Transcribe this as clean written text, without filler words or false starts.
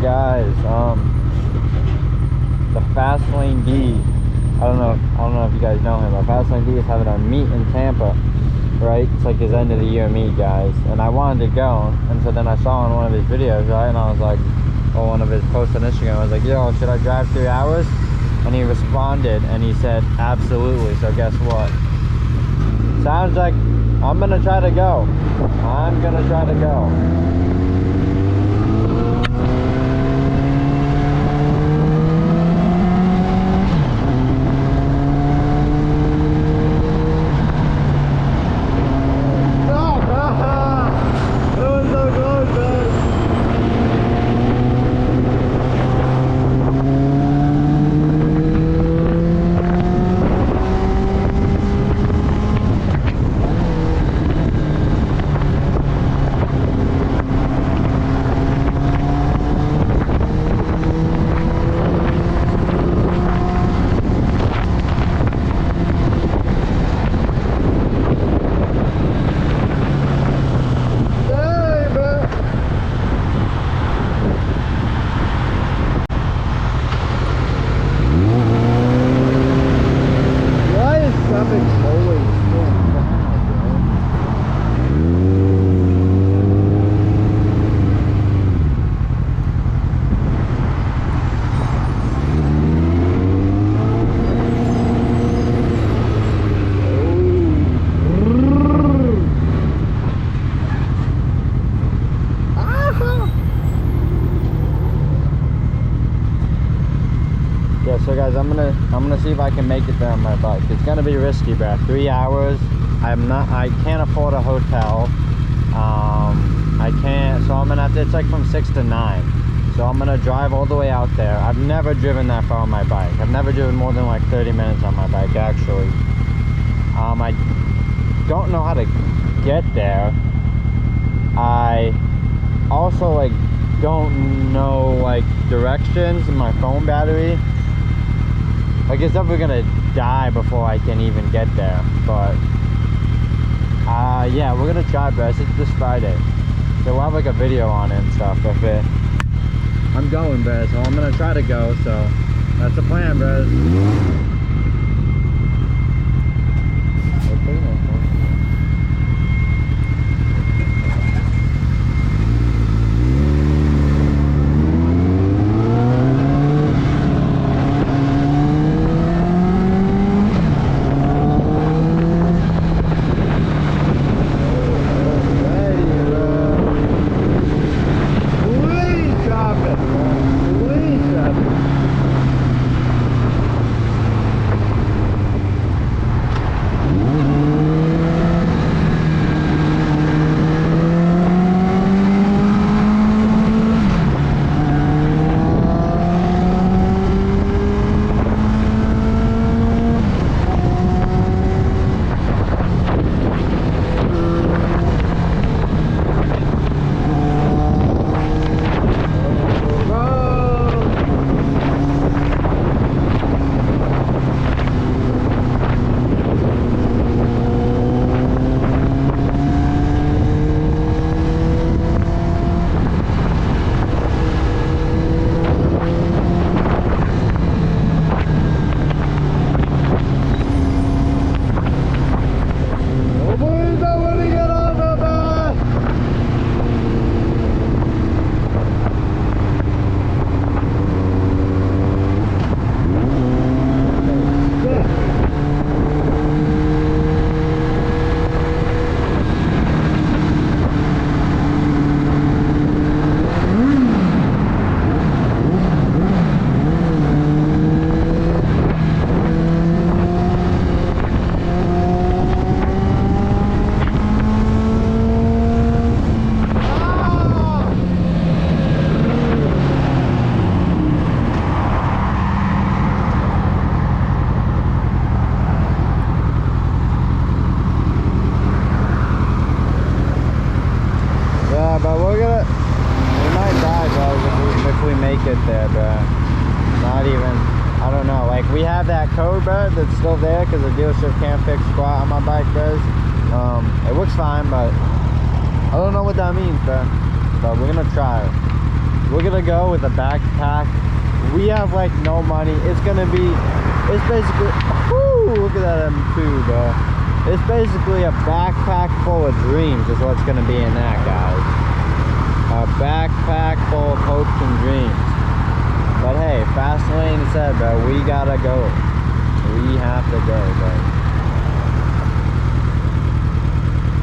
guys, the Fastlane D, I don't know if you guys know him, but Fastlane D is having a meet in Tampa, right? It's like his end of the year meet, guys, and I wanted to go, and so then I saw on one of his videos, right, and I was like, or one of his posts on Instagram, I was like, yo, should I drive 3 hours? And he responded and he said absolutely. So guess what, sounds like I'm gonna try to go. I'm gonna try to go. So guys, I'm gonna see if I can make it there on my bike. It's gonna be risky, bro. 3 hours. I can't afford a hotel. I can't. So I'm gonna have to. It's like from 6 to 9. So I'm gonna drive all the way out there. I've never driven that far on my bike. I've never driven more than like 30 minutes on my bike, actually. I don't know how to get there. I also like don't know like directions in my phone battery. Like it's definitely gonna die before I can even get there, but yeah, we're gonna try, bro. It's this Friday, so we'll have like a video on it and stuff. If it, I'm going, bro, so I'm gonna try to go. So that's the plan, bro. we have that code, bro, that's still there because the dealership can't fix squat on my bike, bro. It looks fine, but I don't know what that means, bro. But we're gonna try it. we're gonna go with a backpack. We have like no money. It's basically, whoo, look at that M2, bro. It's basically a backpack full of dreams is what's gonna be in that, guys. A backpack full of hopes and dreams. But hey, Fastlane said, bro, we gotta go. We have to go, bro.